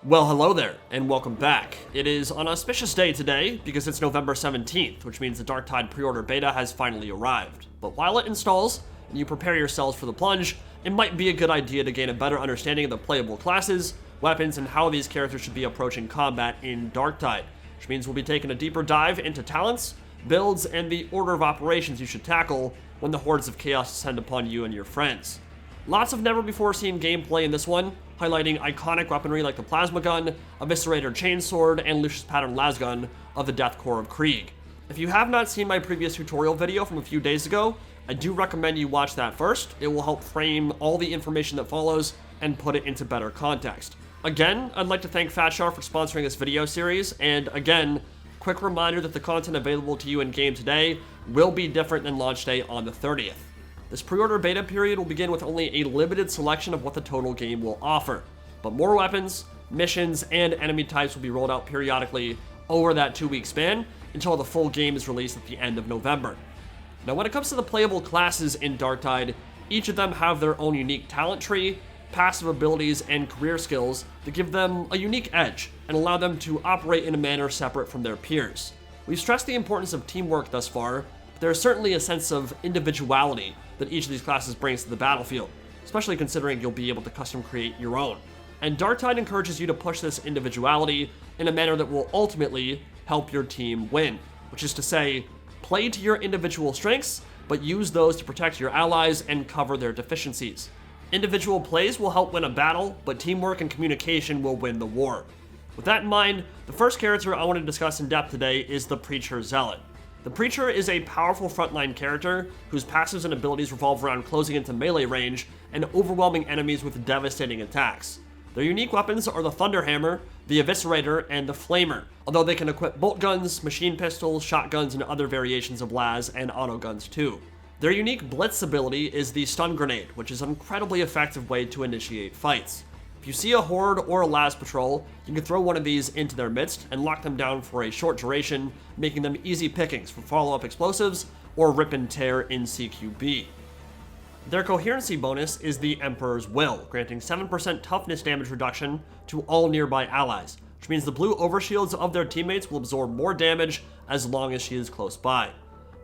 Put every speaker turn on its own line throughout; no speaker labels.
Well, hello there, and welcome back. It is an auspicious day today because it's November 17th, which means the Darktide pre-order beta has finally arrived. But while it installs, and you prepare yourselves for the plunge, it might be a good idea to gain a better understanding of the playable classes, weapons, and how these characters should be approaching combat in Darktide, which means we'll be taking a deeper dive into talents, builds, and the order of operations you should tackle when the hordes of chaos descend upon you and your friends. Lots of never-before-seen gameplay in this one, highlighting iconic weaponry like the Plasma Gun, Eviscerator Chainsword, and Lucius Pattern Lasgun of the Death Corps of Krieg. If you have not seen my previous tutorial video from a few days ago, I do recommend you watch that first. It will help frame all the information that follows and put it into better context. Again, I'd like to thank Fatshar for sponsoring this video series, and again, quick reminder that the content available to you in-game today will be different than launch day on the 30th. This pre-order beta period will begin with only a limited selection of what the total game will offer, but more weapons, missions, and enemy types will be rolled out periodically over that 2-week span until the full game is released at the end of November. Now, when it comes to the playable classes in Darktide, each of them have their own unique talent tree, passive abilities, and career skills that give them a unique edge and allow them to operate in a manner separate from their peers. We've stressed the importance of teamwork thus far, but there is certainly a sense of individuality that each of these classes brings to the battlefield, especially considering you'll be able to custom create your own. And Darktide encourages you to push this individuality in a manner that will ultimately help your team win, which is to say, play to your individual strengths, but use those to protect your allies and cover their deficiencies. Individual plays will help win a battle, but teamwork and communication will win the war. With that in mind, the first character I want to discuss in depth today is the Preacher Zealot. The Preacher is a powerful frontline character whose passives and abilities revolve around closing into melee range and overwhelming enemies with devastating attacks. Their unique weapons are the Thunderhammer, the Eviscerator, and the Flamer, although they can equip bolt guns, machine pistols, shotguns, and other variations of las and autoguns too. Their unique Blitz ability is the Stun Grenade, which is an incredibly effective way to initiate fights. If you see a horde or a las patrol, you can throw one of these into their midst and lock them down for a short duration, making them easy pickings for follow-up explosives or rip and tear in CQB. Their coherency bonus is the Emperor's Will, granting 7% toughness damage reduction to all nearby allies, which means the blue overshields of their teammates will absorb more damage as long as she is close by.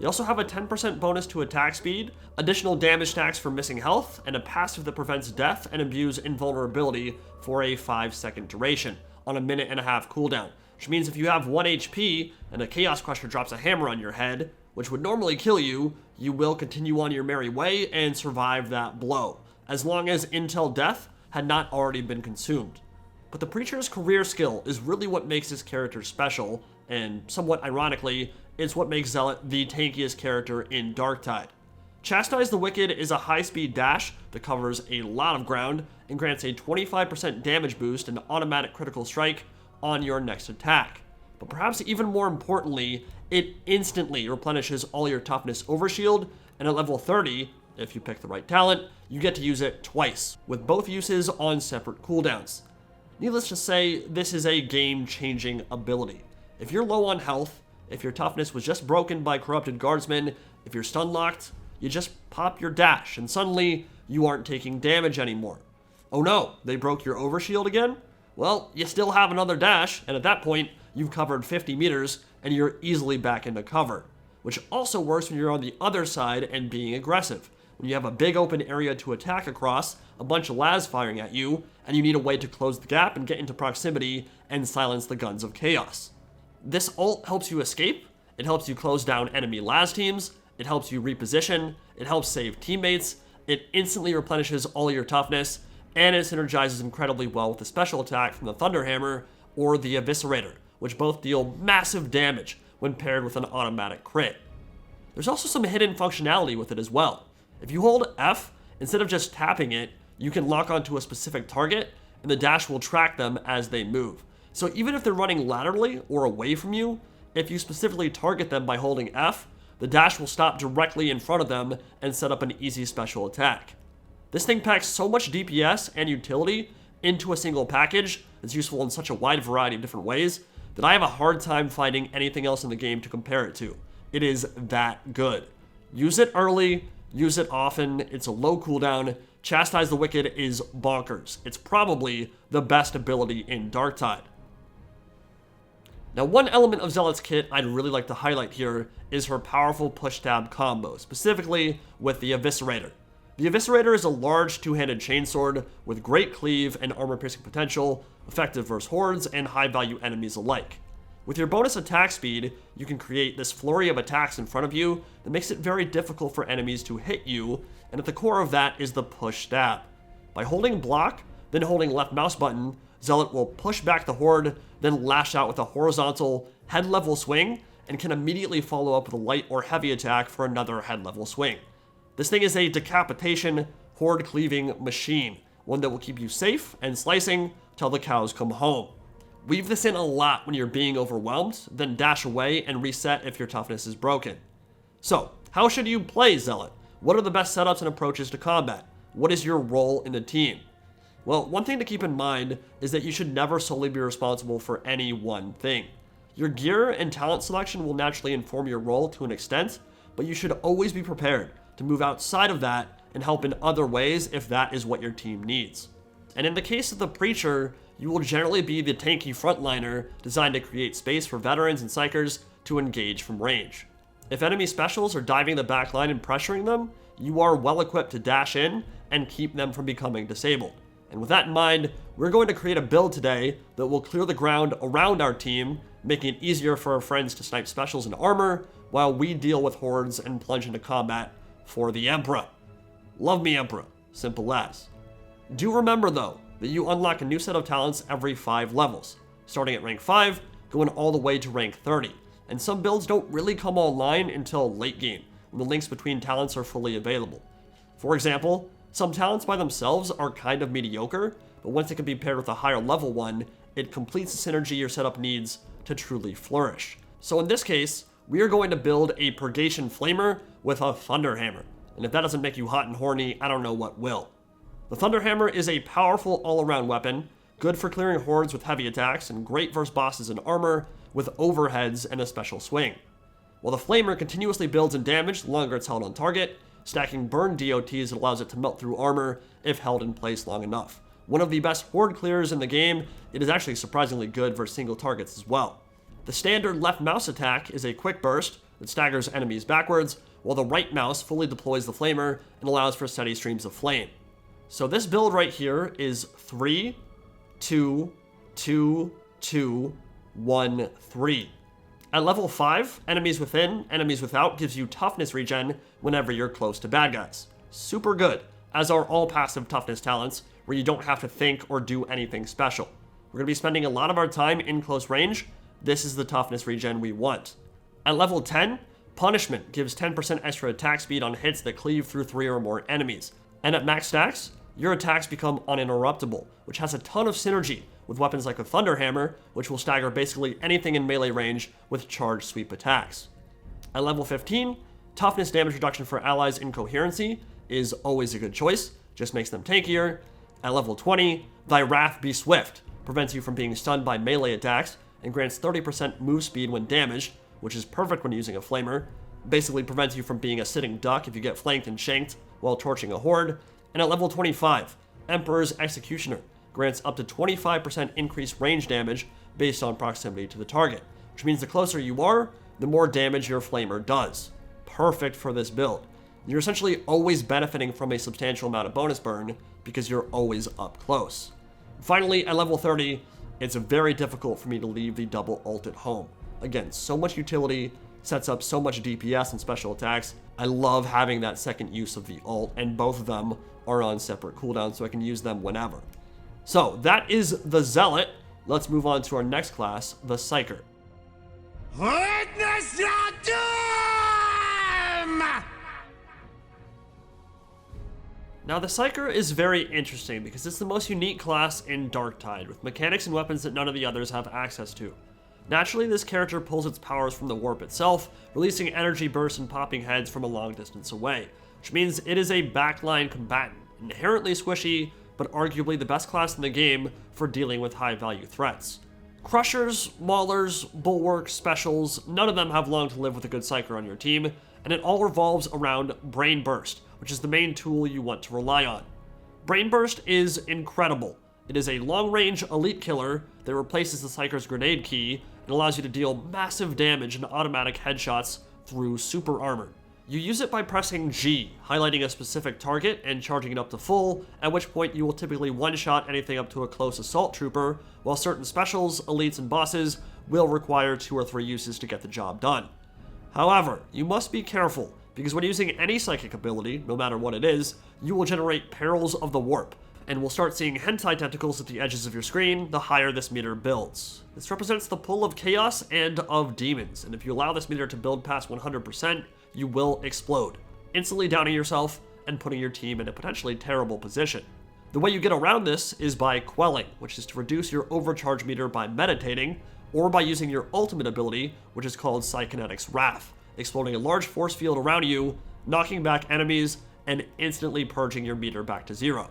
They also have a 10% bonus to attack speed, additional damage stacks for missing health, and a passive that prevents death and imbues invulnerability for a 5-second duration on a 1.5-minute cooldown, which means if you have 1 HP and a Chaos Crusher drops a hammer on your head, which would normally kill you, you will continue on your merry way and survive that blow, as long as Intel Death had not already been consumed. But the Preacher's career skill is really what makes this character special, and somewhat ironically, it's what makes Zealot the tankiest character in Darktide. Chastise the Wicked is a high-speed dash that covers a lot of ground and grants a 25% damage boost and automatic critical strike on your next attack. But perhaps even more importantly, it instantly replenishes all your toughness overshield, and at level 30, if you pick the right talent, you get to use it twice, with both uses on separate cooldowns. Needless to say, this is a game-changing ability. If you're low on health, if your toughness was just broken by corrupted guardsmen, if you're stun locked, you just pop your dash and suddenly you aren't taking damage anymore. Oh no, they broke your overshield again? Well, you still have another dash, and at that point, you've covered 50 meters and you're easily back into cover. Which also works when you're on the other side and being aggressive. When you have a big open area to attack across, a bunch of las firing at you, and you need a way to close the gap and get into proximity and silence the guns of chaos. This ult helps you escape, it helps you close down enemy las teams, it helps you reposition, it helps save teammates, it instantly replenishes all your toughness, and it synergizes incredibly well with the special attack from the Thunderhammer or the Eviscerator, which both deal massive damage when paired with an automatic crit. There's also some hidden functionality with it as well. If you hold F, instead of just tapping it, you can lock onto a specific target, and the dash will track them as they move. So even if they're running laterally or away from you, if you specifically target them by holding F, the dash will stop directly in front of them and set up an easy special attack. This thing packs so much DPS and utility into a single package that's useful in such a wide variety of different ways that I have a hard time finding anything else in the game to compare it to. It is that good. Use it early, use it often, it's a low cooldown, Chastise the Wicked is bonkers. It's probably the best ability in Darktide. Now, one element of Zealot's kit I'd really like to highlight here is her powerful push-tab combo, specifically with the Eviscerator. The Eviscerator is a large two-handed chainsword with great cleave and armor-piercing potential, effective versus hordes and high-value enemies alike. With your bonus attack speed, you can create this flurry of attacks in front of you that makes it very difficult for enemies to hit you, and at the core of that is the push stab. By holding block, then holding left mouse button, Zealot will push back the horde, then lash out with a horizontal head-level swing, and can immediately follow up with a light or heavy attack for another head-level swing. This thing is a decapitation, horde-cleaving machine, one that will keep you safe and slicing till the cows come home. Weave this in a lot when you're being overwhelmed, then dash away and reset if your toughness is broken. So, how should you play Zealot? What are the best setups and approaches to combat? What is your role in the team? Well, one thing to keep in mind is that you should never solely be responsible for any one thing. Your gear and talent selection will naturally inform your role to an extent, but you should always be prepared to move outside of that and help in other ways if that is what your team needs. And in the case of the Preacher, you will generally be the tanky frontliner designed to create space for veterans and psychers to engage from range. If enemy specials are diving the backline and pressuring them, you are well equipped to dash in and keep them from becoming disabled. And with that in mind, we're going to create a build today that will clear the ground around our team, making it easier for our friends to snipe specials and armor, while we deal with hordes and plunge into combat for the Emperor. Love me, Emperor. Simple as. Do remember, though, that you unlock a new set of talents every 5 levels, starting at rank 5, going all the way to rank 30. And some builds don't really come online until late game, when the links between talents are fully available. For example, some talents by themselves are kind of mediocre, but once it can be paired with a higher level one, it completes the synergy your setup needs to truly flourish. So in this case, we are going to build a Purgation Flamer with a Thunderhammer. And if that doesn't make you hot and horny, I don't know what will. The Thunderhammer is a powerful all-around weapon, good for clearing hordes with heavy attacks, and great versus bosses in armor with overheads and a special swing. While the Flamer continuously builds in damage the longer it's held on target, stacking burn DOTs that allows it to melt through armor if held in place long enough. One of the best horde clears in the game, it is actually surprisingly good for single targets as well. The standard left mouse attack is a quick burst that staggers enemies backwards, while the right mouse fully deploys the Flamer and allows for steady streams of flame. So this build right here is 3, 2, 2, 2, 1, 3. At level 5, enemies within, enemies without gives you toughness regen whenever you're close to bad guys. Super good, as are all passive toughness talents, where you don't have to think or do anything special. We're going to be spending a lot of our time in close range. This is the toughness regen we want. At level 10, Punishment gives 10% extra attack speed on hits that cleave through 3 or more enemies. And at max stacks, your attacks become uninterruptible, which has a ton of synergy with weapons like a Thunderhammer, which will stagger basically anything in melee range with charged sweep attacks. At level 15, toughness damage reduction for allies in coherency is always a good choice, just makes them tankier. At level 20, Thy Wrath Be Swift prevents you from being stunned by melee attacks and grants 30% move speed when damaged, which is perfect when using a Flamer. Basically prevents you from being a sitting duck if you get flanked and shanked while torching a horde. And at level 25, Emperor's Executioner grants up to 25% increased range damage based on proximity to the target, which means the closer you are, the more damage your Flamer does. Perfect for this build. You're essentially always benefiting from a substantial amount of bonus burn because you're always up close. Finally, at level 30, it's very difficult for me to leave the double ult at home. Again, so much utility, sets up so much DPS and special attacks. I love having that second use of the ult, and both of them are on separate cooldowns, so I can use them whenever. So that is the Zealot. Let's move on to our next class, the Psyker.
Witness your doom!
Now the Psyker is very interesting because it's the most unique class in Darktide, with mechanics and weapons that none of the others have access to. Naturally, this character pulls its powers from the warp itself, releasing energy bursts and popping heads from a long distance away, which means it is a backline combatant, inherently squishy, but arguably the best class in the game for dealing with high-value threats. Crushers, Maulers, Bulwarks, Specials, none of them have long to live with a good Psyker on your team, and it all revolves around Brain Burst, which is the main tool you want to rely on. Brain Burst is incredible. It is a long-range elite killer that replaces the Psyker's grenade key and allows you to deal massive damage and automatic headshots through super armor. You use it by pressing G, highlighting a specific target and charging it up to full, at which point you will typically one-shot anything up to a close assault trooper, while certain specials, elites, and bosses will require 2 or 3 uses to get the job done. However, you must be careful, because when using any psychic ability, no matter what it is, you will generate Perils of the Warp, and will start seeing hentai tentacles at the edges of your screen the higher this meter builds. This represents the pull of chaos and of demons, and if you allow this meter to build past 100%, you will explode, instantly downing yourself and putting your team in a potentially terrible position. The way you get around this is by quelling, which is to reduce your overcharge meter by meditating, or by using your ultimate ability, which is called Psykinetic's Wrath, exploding a large force field around you, knocking back enemies, and instantly purging your meter back to 0.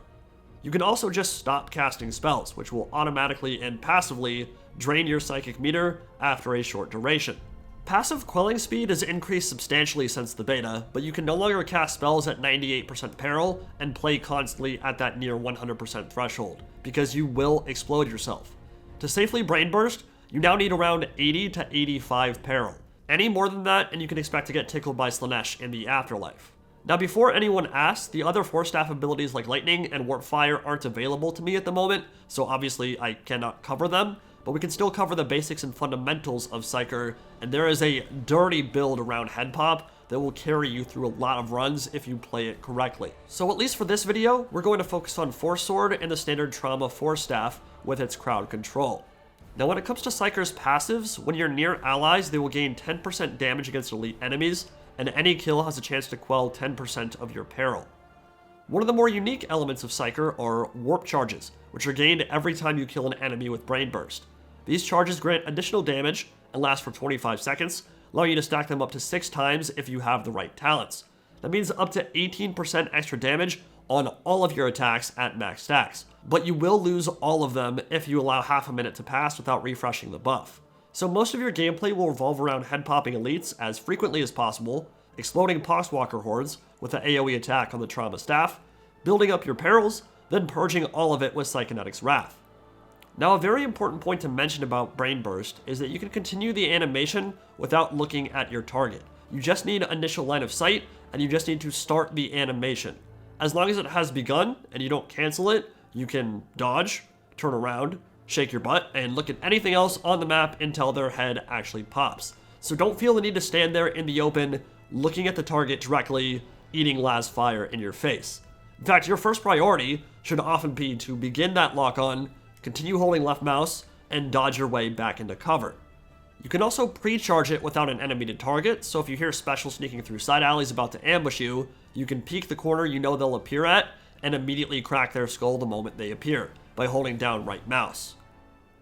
You can also just stop casting spells, which will automatically and passively drain your psychic meter after a short duration. Passive quelling speed has increased substantially since the beta, but you can no longer cast spells at 98% peril and play constantly at that near 100% threshold, because you will explode yourself. To safely brain burst, you now need around 80 to 85 peril. Any more than that, and you can expect to get tickled by Slanesh in the afterlife. Now, before anyone asks, the other 4 staff abilities like Lightning and Warp Fire aren't available to me at the moment, so obviously I cannot cover them, but we can still cover the basics and fundamentals of Psyker, and there is a dirty build around Head Pop that will carry you through a lot of runs if you play it correctly. So at least for this video, we're going to focus on Force Sword and the standard Trauma Force Staff with its crowd control. Now when it comes to Psyker's passives, when you're near allies, they will gain 10% damage against elite enemies, and any kill has a chance to quell 10% of your peril. One of the more unique elements of Psyker are warp charges, which are gained every time you kill an enemy with Brain Burst. These charges grant additional damage and last for 25 seconds, allowing you to stack them up to 6 times if you have the right talents. That means up to 18% extra damage on all of your attacks at max stacks, but you will lose all of them if you allow half a minute to pass without refreshing the buff. So most of your gameplay will revolve around head-popping elites as frequently as possible, exploding Poxwalker hordes with the AoE attack on the Trauma Staff, building up your perils, then purging all of it with Psykinetic's Wrath. Now, a very important point to mention about Brain Burst is that you can continue the animation without looking at your target. You just need initial line of sight, and you just need to start the animation. As long as it has begun, and you don't cancel it, you can dodge, turn around, shake your butt, and look at anything else on the map until their head actually pops. So don't feel the need to stand there in the open, looking at the target directly, eating las fire in your face. In fact, your first priority should often be to begin that lock-on, continue holding left mouse, and dodge your way back into cover. You can also pre-charge it without an enemy to target, so if you hear special sneaking through side alleys about to ambush you, you can peek the corner you know they'll appear at, and immediately crack their skull the moment they appear, by holding down right mouse.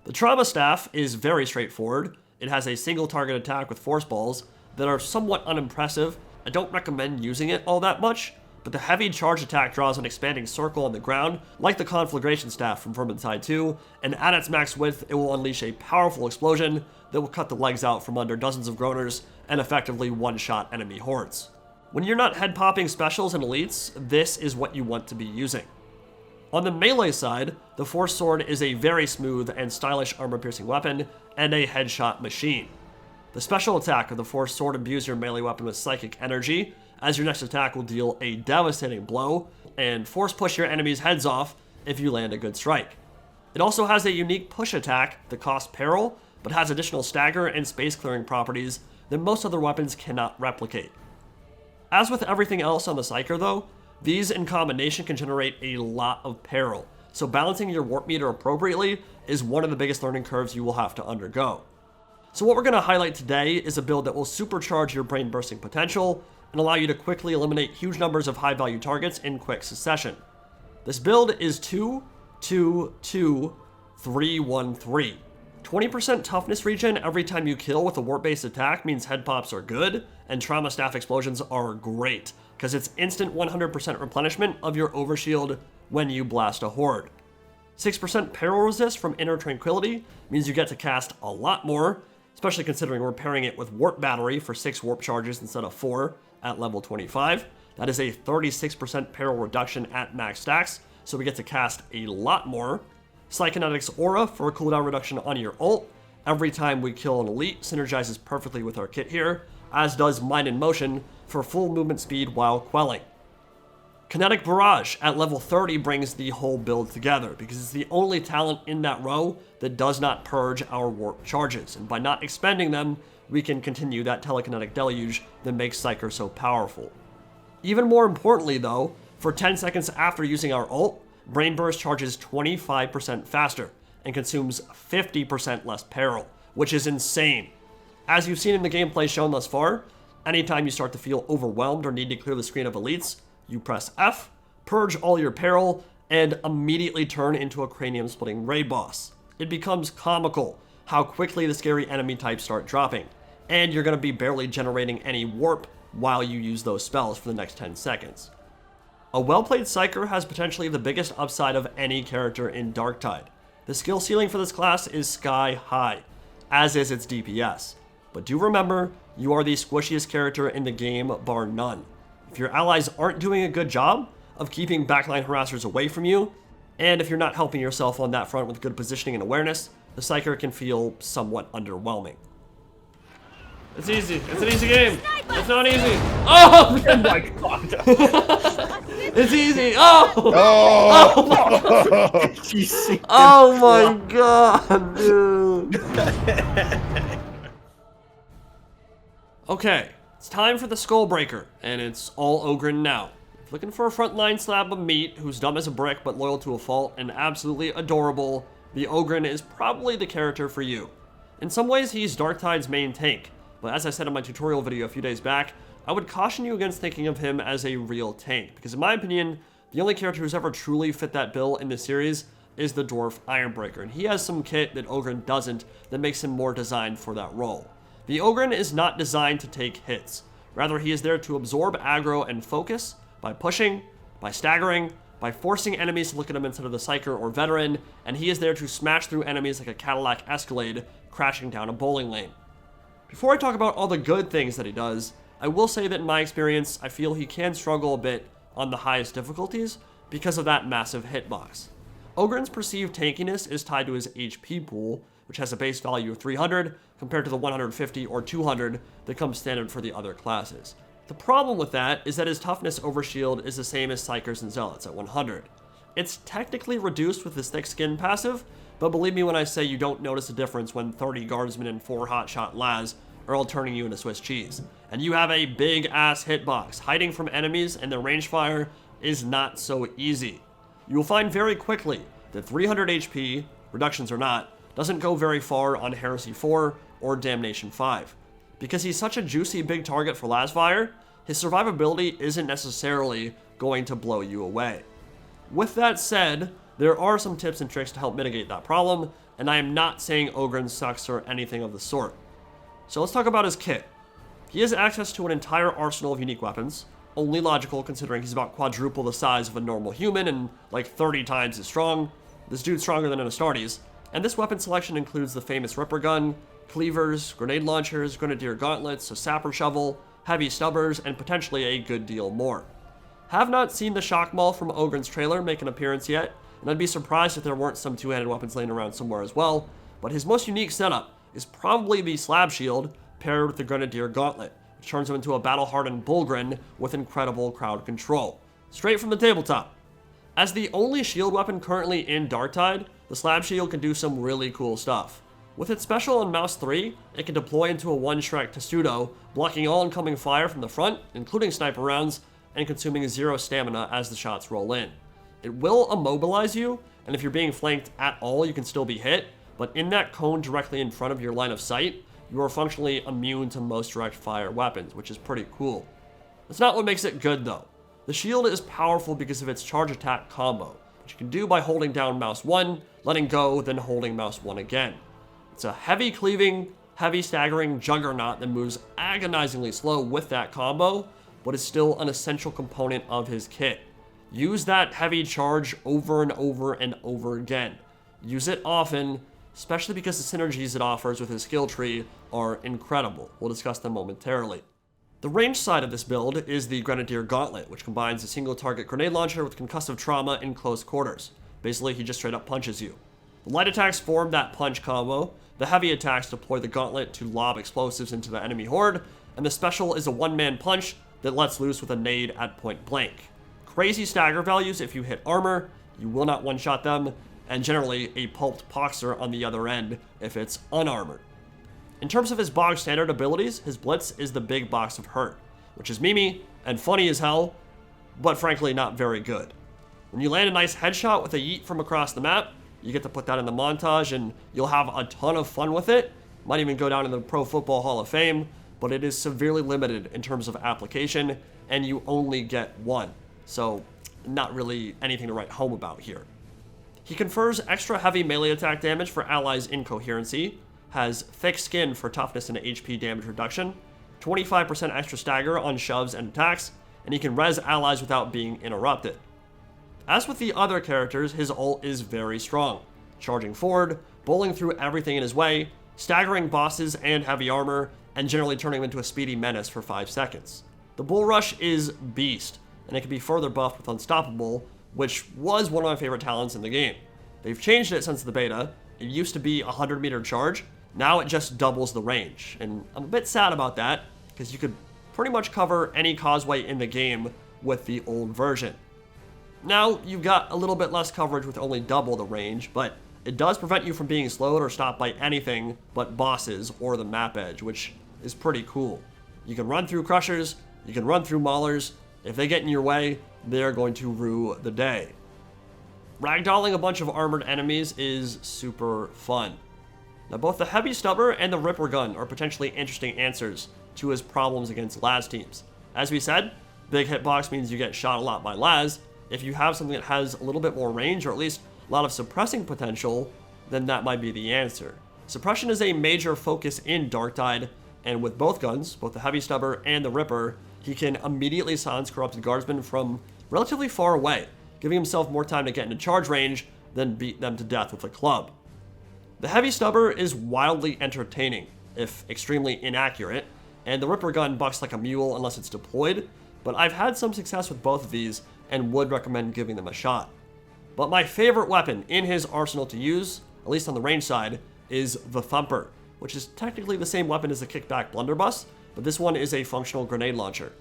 The Trauma Staff is very straightforward. It has a single target attack with force balls that are somewhat unimpressive. I don't recommend using it all that much, but the heavy charge attack draws an expanding circle on the ground, like the Conflagration Staff from Vermintide 2, and at its max width, it will unleash a powerful explosion that will cut the legs out from under dozens of groaners and effectively one-shot enemy hordes. When you're not head-popping specials and elites, this is what you want to be using. On the melee side, the Force Sword is a very smooth and stylish armor-piercing weapon and a headshot machine. The special attack of the Force Sword imbues your melee weapon with psychic energy, as your next attack will deal a devastating blow and force push your enemies' heads off if you land a good strike. It also has a unique push attack that costs peril, but has additional stagger and space clearing properties that most other weapons cannot replicate. As with everything else on the Psyker though, these in combination can generate a lot of peril, so balancing your warp meter appropriately is one of the biggest learning curves you will have to undergo. So what we're going to highlight today is a build that will supercharge your brain bursting potential and allow you to quickly eliminate huge numbers of high value targets in quick succession. This build is 2-2-2-3-1-3. 20% toughness regen every time you kill with a warp-based attack means head pops are good, and Trauma Staff explosions are great, because it's instant 100% replenishment of your overshield when you blast a horde. 6% peril resist from Inner Tranquility means you get to cast a lot more, especially considering we're pairing it with Warp Battery for 6 warp charges instead of 4 at level 25. That is a 36% peril reduction at max stacks, so we get to cast a lot more. Psykinetics Aura for a cooldown reduction on your ult. Every time we kill an elite, synergizes perfectly with our kit here, as does Mind in Motion for full movement speed while quelling. Kinetic Barrage at level 30 brings the whole build together, because it's the only talent in that row that does not purge our warp charges, and by not expending them, we can continue that telekinetic deluge that makes Psyker so powerful. Even more importantly though, for 10 seconds after using our ult, Brain Burst charges 25% faster and consumes 50% less peril, which is insane. As you've seen in the gameplay shown thus far, anytime you start to feel overwhelmed or need to clear the screen of elites, you press F, purge all your peril, and immediately turn into a cranium-splitting raid boss. It becomes comical how quickly the scary enemy types start dropping, and you're going to be barely generating any warp while you use those spells for the next 10 seconds. A well-played Psyker has potentially the biggest upside of any character in Darktide. The skill ceiling for this class is sky high, as is its DPS. But do remember, you are the squishiest character in the game, bar none. If your allies aren't doing a good job of keeping backline harassers away from you, and if you're not helping yourself on that front with good positioning and awareness, the Psyker can feel somewhat underwhelming. It's easy. It's an easy game. It's not easy. Oh!
Oh my god.
It's easy. Oh!
Oh!
Oh my god, dude. Okay, it's time for the Skullbreaker, and it's all Ogryn now. If you're looking for a frontline slab of meat who's dumb as a brick but loyal to a fault and absolutely adorable, the Ogryn is probably the character for you. In some ways, he's Darktide's main tank, but as I said in my tutorial video a few days back, I would caution you against thinking of him as a real tank, because in my opinion, the only character who's ever truly fit that bill in this series is the Dwarf Ironbreaker, and he has some kit that Ogryn doesn't that makes him more designed for that role. The Ogryn is not designed to take hits. Rather, he is there to absorb aggro and focus by pushing, by staggering, by forcing enemies to look at him instead of the Psyker or Veteran, and he is there to smash through enemies like a Cadillac Escalade crashing down a bowling lane. Before I talk about all the good things that he does, I will say that in my experience, I feel he can struggle a bit on the highest difficulties because of that massive hitbox. Ogryn's perceived tankiness is tied to his HP pool, which has a base value of 300 compared to the 150 or 200 that comes standard for the other classes. The problem with that is that his toughness overshield is the same as Psykers and Zealots at 100. It's technically reduced with his thick skin passive, but believe me when I say you don't notice a difference when 30 guardsmen and 4 hotshot Laz are all turning you into Swiss cheese. And you have a big ass hitbox. Hiding from enemies and their range fire is not so easy. You will find very quickly that 300 HP, reductions or not, doesn't go very far on Heresy 4 or Damnation 5. Because he's such a juicy big target for Lazfire, his survivability isn't necessarily going to blow you away. With that said, there are some tips and tricks to help mitigate that problem, and I am not saying Ogryn sucks or anything of the sort. So let's talk about his kit. He has access to an entire arsenal of unique weapons, only logical considering he's about quadruple the size of a normal human and like 30 times as strong. This dude's stronger than an Astartes, and this weapon selection includes the famous Ripper Gun, cleavers, grenade launchers, grenadier gauntlets, a sapper shovel, heavy stubbers, and potentially a good deal more. Have not seen the shock maul from Ogryn's trailer make an appearance yet, and I'd be surprised if there weren't some two-handed weapons laying around somewhere as well, but his most unique setup is probably the slab shield paired with the grenadier gauntlet, which turns him into a battle-hardened Bullgrin with incredible crowd control. Straight from the tabletop. As the only shield weapon currently in Darktide, the slab shield can do some really cool stuff. With its special on mouse 3, it can deploy into a one-strike testudo, blocking all incoming fire from the front, including sniper rounds, and consuming 0 stamina as the shots roll in. It will immobilize you, and if you're being flanked at all, you can still be hit, but in that cone directly in front of your line of sight, you are functionally immune to most direct fire weapons, which is pretty cool. That's not what makes it good though. The shield is powerful because of its charge attack combo, which you can do by holding down mouse 1, letting go, then holding mouse 1 again. It's a heavy cleaving, heavy staggering juggernaut that moves agonizingly slow with that combo, but is still an essential component of his kit. Use that heavy charge over and over and over again. Use it often, especially because the synergies it offers with his skill tree are incredible. We'll discuss them momentarily. The range side of this build is the Grenadier Gauntlet, which combines a single target grenade launcher with concussive trauma in close quarters. Basically, he just straight up punches you. The light attacks form that punch combo, the heavy attacks deploy the Gauntlet to lob explosives into the enemy horde, and the special is a one-man punch that lets loose with a nade at point blank. Crazy stagger values if you hit armor, you will not one-shot them, and generally a pulped Poxer on the other end if it's unarmored. In terms of his bog standard abilities, his Blitz is the big box of hurt, which is memey and funny as hell, but frankly not very good. When you land a nice headshot with a yeet from across the map, you get to put that in the montage and you'll have a ton of fun with it. Might even go down in the Pro Football Hall of Fame, but it is severely limited in terms of application, and you only get one. So, not really anything to write home about here. He confers extra heavy melee attack damage for allies' incoherency, has thick skin for toughness and HP damage reduction, 25% extra stagger on shoves and attacks, and he can res allies without being interrupted. As with the other characters, his ult is very strong, charging forward, bowling through everything in his way, staggering bosses and heavy armor, and generally turning him into a speedy menace for 5 seconds. The bull rush is beast, and it can be further buffed with Unstoppable, which was one of my favorite talents in the game. They've changed it since the beta. It used to be a 100-meter charge, now it just doubles the range, and I'm a bit sad about that, because you could pretty much cover any causeway in the game with the old version. Now, you've got a little bit less coverage with only double the range, but it does prevent you from being slowed or stopped by anything but bosses or the map edge, which is pretty cool. You can run through crushers, you can run through maulers. If they get in your way, they're going to rue the day. Ragdolling a bunch of armored enemies is super fun. Now, both the Heavy Stubber and the Ripper Gun are potentially interesting answers to his problems against Laz teams. As we said, big hitbox means you get shot a lot by Laz. If you have something that has a little bit more range, or at least a lot of suppressing potential, then that might be the answer. Suppression is a major focus in Darktide, and with both guns, both the Heavy Stubber and the Ripper, he can immediately silence corrupted guardsmen from relatively far away, giving himself more time to get into charge range than beat them to death with a club. The Heavy Stubber is wildly entertaining, if extremely inaccurate, and the Ripper Gun bucks like a mule unless it's deployed, but I've had some success with both of these and would recommend giving them a shot. But my favorite weapon in his arsenal to use, at least on the range side, is the Thumper, which is technically the same weapon as the Kickback Blunderbuss, but this one is a functional grenade launcher.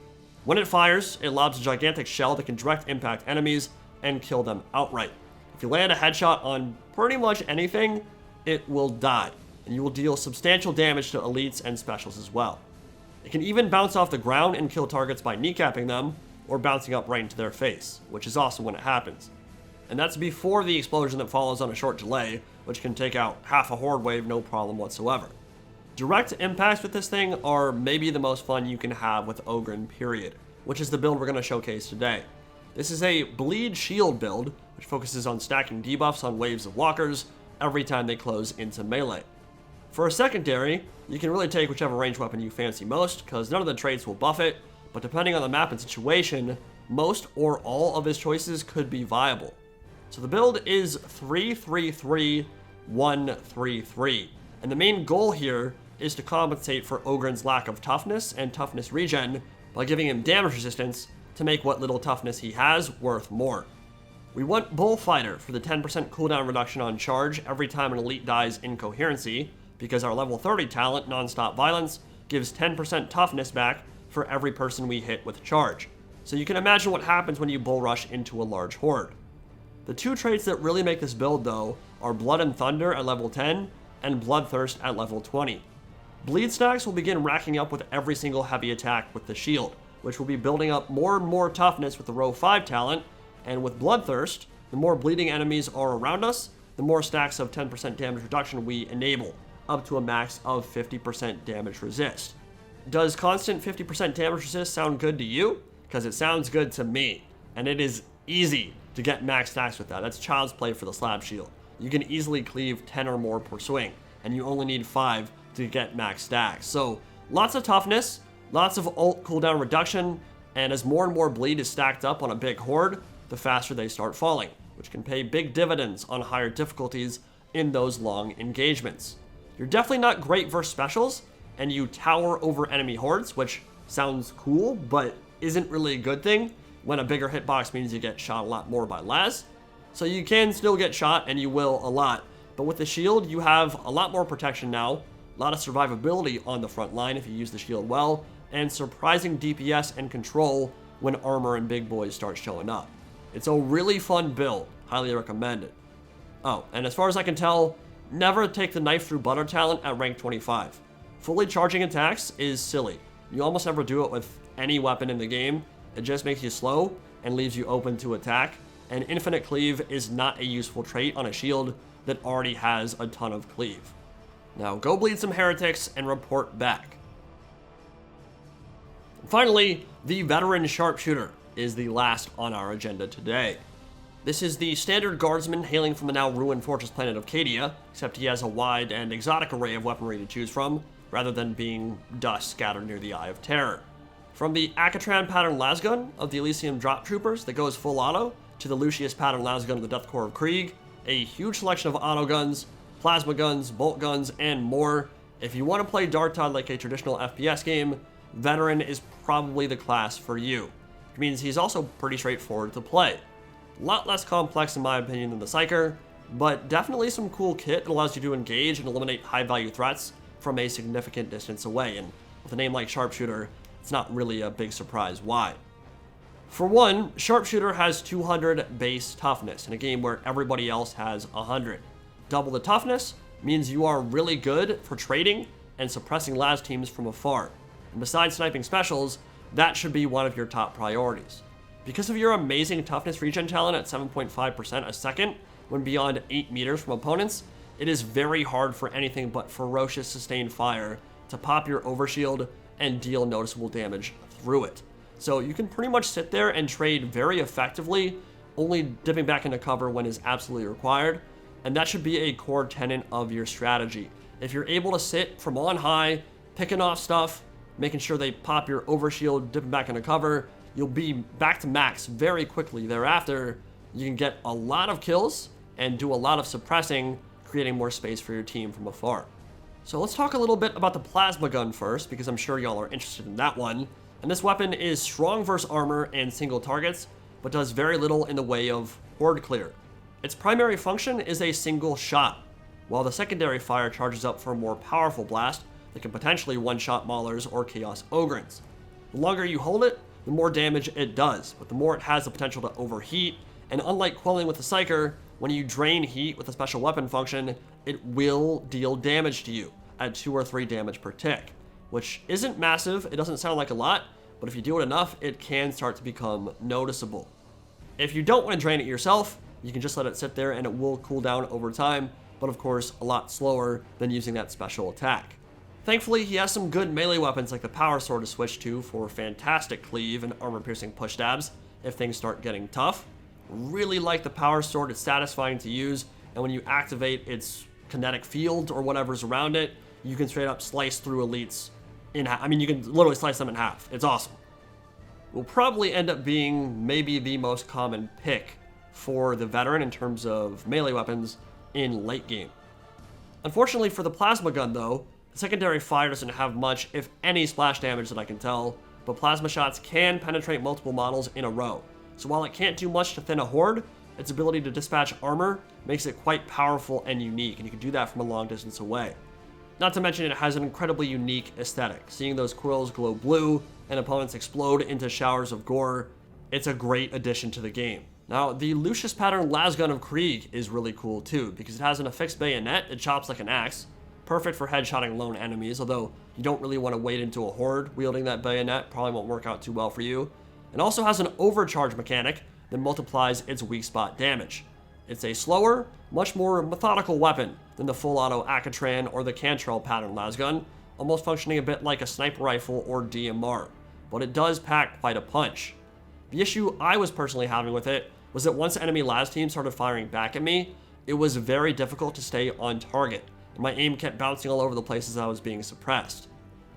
When it fires, it lobs a gigantic shell that can direct impact enemies and kill them outright. If you land a headshot on pretty much anything, it will die, and you will deal substantial damage to elites and specials as well. It can even bounce off the ground and kill targets by kneecapping them, or bouncing up right into their face, which is awesome when it happens. And that's before the explosion that follows on a short delay, which can take out half a horde wave no problem whatsoever. Direct impacts with this thing are maybe the most fun you can have with Ogryn, period, which is the build we're going to showcase today. This is a bleed shield build, which focuses on stacking debuffs on waves of walkers every time they close into melee. For a secondary, you can really take whichever ranged weapon you fancy most, because none of the traits will buff it, but depending on the map and situation, most or all of his choices could be viable. So the build is 3-3-3-1-3-3, and the main goal here is to compensate for Ogryn's lack of toughness and toughness regen by giving him damage resistance to make what little toughness he has worth more. We want Bullfighter for the 10% cooldown reduction on charge every time an elite dies incoherency, because our level 30 talent, Nonstop Violence, gives 10% toughness back for every person we hit with charge. So you can imagine what happens when you bull rush into a large horde. The two traits that really make this build, though, are Blood and Thunder at level 10 and Bloodthirst at level 20. Bleed stacks will begin racking up with every single heavy attack with the shield, which will be building up more and more toughness with the row 5 talent, and with Bloodthirst, the more bleeding enemies are around us, the more stacks of 10% damage reduction we enable, up to a max of 50% damage resist. Does constant 50% damage resist sound good to you? Because it sounds good to me, and it is easy to get max stacks with that. That's child's play for the slab shield. You can easily cleave 10 or more per swing, and you only need 5 to get max stacks. So lots of toughness, lots of ult cooldown reduction, and as more and more bleed is stacked up on a big horde, the faster they start falling, which can pay big dividends on higher difficulties in those long engagements. You're definitely not great versus specials, and you tower over enemy hordes, which sounds cool, but isn't really a good thing when a bigger hitbox means you get shot a lot more by las. So you can still get shot, and you will a lot. But with the shield, you have a lot more protection now, a lot of survivability on the front line if you use the shield well, and surprising DPS and control when armor and big boys start showing up. It's a really fun build, highly recommend it. Oh, and as far as I can tell, never take the knife through butter talent at rank 25. Fully charging attacks is silly. You almost never do it with any weapon in the game. It just makes you slow and leaves you open to attack, and infinite cleave is not a useful trait on a shield that already has a ton of cleave. Now go bleed some heretics and report back. Finally, the veteran sharpshooter is the last on our agenda today. This is the standard guardsman hailing from the now ruined fortress planet of Cadia, except he has a wide and exotic array of weaponry to choose from, rather than being dust scattered near the Eye of Terror. From the Akatran pattern lasgun of the Elysium drop troopers that goes full auto, to the Lucius pattern lasgun of the Death Corps of Krieg, a huge selection of auto guns, plasma guns, bolt guns, and more. If you want to play Darktide like a traditional FPS game, Veteran is probably the class for you. Which means he's also pretty straightforward to play. A lot less complex in my opinion than the Psyker, but definitely some cool kit that allows you to engage and eliminate high value threats from a significant distance away, and with a name like Sharpshooter, it's not really a big surprise why. For one, Sharpshooter has 200 base toughness in a game where everybody else has 100. Double the toughness means you are really good for trading and suppressing las teams from afar. And besides sniping specials, that should be one of your top priorities. Because of your amazing toughness regen talent at 7.5% a second when beyond 8 meters from opponents, it is very hard for anything but ferocious sustained fire to pop your overshield and deal noticeable damage through it. So you can pretty much sit there and trade very effectively, only dipping back into cover when is absolutely required, and that should be a core tenet of your strategy. If you're able to sit from on high, picking off stuff, making sure they pop your overshield, dipping back into cover, you'll be back to max very quickly thereafter. You can get a lot of kills and do a lot of suppressing, creating more space for your team from afar. So let's talk a little bit about the plasma gun first, because I'm sure y'all are interested in that one. And this weapon is strong versus armor and single targets, but does very little in the way of horde clear. Its primary function is a single shot, while the secondary fire charges up for a more powerful blast that can potentially one-shot Maulers or Chaos Ogryns. The longer you hold it, the more damage it does, but the more it has the potential to overheat, and unlike quelling with the Psyker, when you drain heat with a special weapon function, it will deal damage to you at 2 or 3 damage per tick, which isn't massive. It doesn't sound like a lot, but if you do it enough, it can start to become noticeable. If you don't want to drain it yourself, you can just let it sit there and it will cool down over time, but of course a lot slower than using that special attack. Thankfully, he has some good melee weapons like the Power Sword to switch to for fantastic cleave and armor-piercing push stabs if things start getting tough. Really like the Power Sword, it's satisfying to use, and when you activate its kinetic field or whatever's around it, you can straight up slice through elites in half. I mean, you can literally slice them in half. It's awesome. Will probably end up being maybe the most common pick for the veteran in terms of melee weapons in late game. Unfortunately for the plasma gun though, the secondary fire doesn't have much, if any, splash damage that I can tell, but plasma shots can penetrate multiple models in a row. So while it can't do much to thin a horde, its ability to dispatch armor makes it quite powerful and unique, and you can do that from a long distance away. Not to mention it has an incredibly unique aesthetic. Seeing those quills glow blue and opponents explode into showers of gore, it's a great addition to the game. Now, the Lucius pattern lasgun of Krieg is really cool too, because it has an affixed bayonet that chops like an axe, perfect for headshotting lone enemies, although you don't really want to wade into a horde wielding that bayonet, probably won't work out too well for you. It also has an overcharge mechanic that multiplies its weak spot damage. It's a slower, much more methodical weapon than the full auto Akatran or the Cantrell pattern lasgun, almost functioning a bit like a sniper rifle or DMR, but it does pack quite a punch. The issue I was personally having with it was that once enemy las teams started firing back at me, it was very difficult to stay on target, and my aim kept bouncing all over the place as I was being suppressed.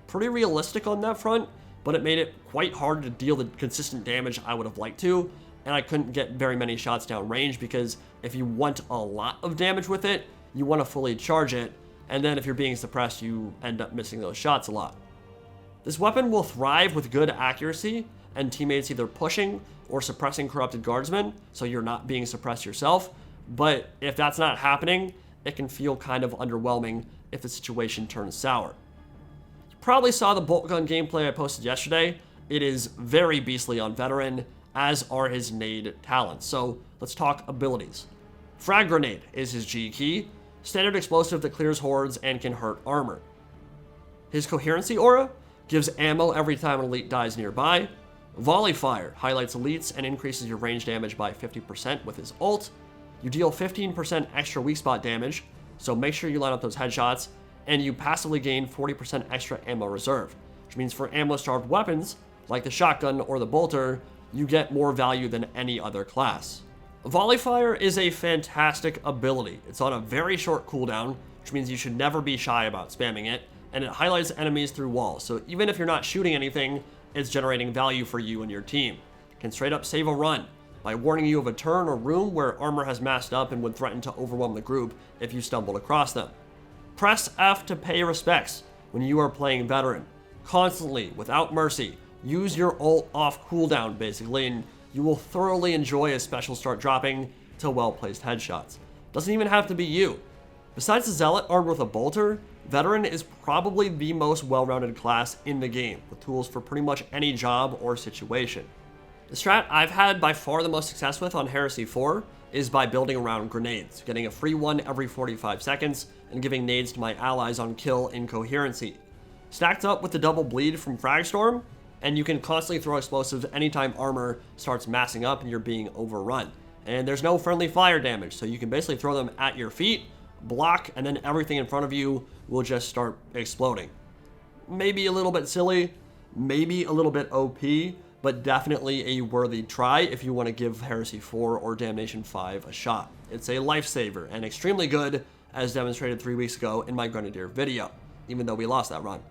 Pretty realistic on that front, but it made it quite hard to deal the consistent damage I would have liked to, and I couldn't get very many shots down range because if you want a lot of damage with it, you want to fully charge it, and then if you're being suppressed, you end up missing those shots a lot. This weapon will thrive with good accuracy and teammates either pushing or suppressing corrupted guardsmen, so you're not being suppressed yourself. But if that's not happening, it can feel kind of underwhelming if the situation turns sour. You probably saw the bolt gun gameplay I posted yesterday. It is very beastly on veteran, as are his nade talents. So let's talk abilities. Frag grenade is his G key, standard explosive that clears hordes and can hurt armor. His coherency aura gives ammo every time an elite dies nearby. Volley fire highlights elites and increases your range damage by 50% with his ult. You deal 15% extra weak spot damage, so make sure you line up those headshots, and you passively gain 40% extra ammo reserve, which means for ammo-starved weapons, like the shotgun or the bolter, you get more value than any other class. Volley fire is a fantastic ability. It's on a very short cooldown, which means you should never be shy about spamming it, and it highlights enemies through walls, so even if you're not shooting anything, it's generating value for you and your team. It can straight up save a run by warning you of a turn or room where armor has massed up and would threaten to overwhelm the group if you stumbled across them. Press F to pay respects when you are playing veteran. Constantly, without mercy, use your ult off cooldown basically, and you will thoroughly enjoy a special start dropping to well-placed headshots. Doesn't even have to be you. Besides the Zealot armed with a bolter, veteran is probably the most well-rounded class in the game, with tools for pretty much any job or situation. The strat I've had by far the most success with on Heresy 4 is by building around grenades, getting a free one every 45 seconds, and giving nades to my allies on kill in coherency. Stacked up with the double bleed from Fragstorm, and you can constantly throw explosives anytime armor starts massing up and you're being overrun. And there's no friendly fire damage, so you can basically throw them at your feet, block, and then everything in front of you will just start exploding. Maybe a little bit silly, maybe a little bit OP, but definitely a worthy try if you want to give Heresy 4 or Damnation 5 a shot. It's a lifesaver and extremely good, as demonstrated 3 weeks ago in my Grenadier video, even though we lost that run.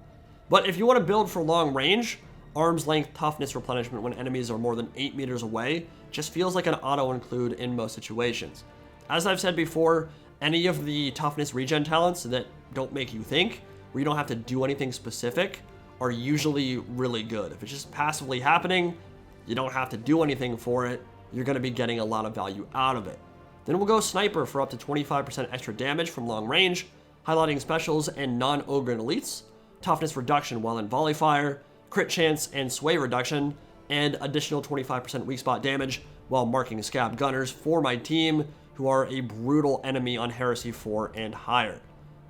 But if you want to build for long range, arm's length toughness replenishment when enemies are more than 8 meters away just feels like an auto-include in most situations. As I've said before, any of the toughness regen talents that don't make you think, where you don't have to do anything specific, are usually really good. If it's just passively happening, you don't have to do anything for it, you're going to be getting a lot of value out of it. Then we'll go Sniper for up to 25% extra damage from long range, highlighting specials and non-Ogryn elites, toughness reduction while in volley fire, crit chance and sway reduction, and additional 25% weak spot damage while marking scab gunners for my team, who are a brutal enemy on Heresy 4 and higher.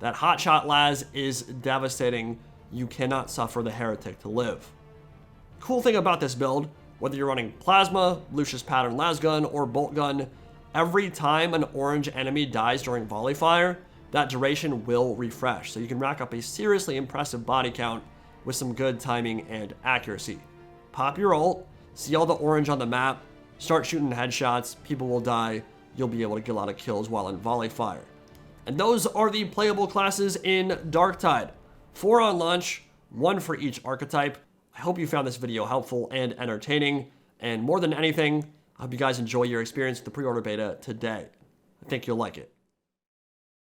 That hotshot Laz is devastating. You cannot suffer the heretic to live. Cool thing about this build, whether you're running Plasma, Lucius Pattern Lasgun, or Bolt Gun, every time an orange enemy dies during volley fire, that duration will refresh, so you can rack up a seriously impressive body count with some good timing and accuracy. Pop your ult, see all the orange on the map, start shooting headshots, people will die, you'll be able to get a lot of kills while in volley fire. And those are the playable classes in Darktide. 4 on launch, 1 for each archetype. I hope you found this video helpful and entertaining, and more than anything, I hope you guys enjoy your experience with the pre-order beta today. I think you'll like it.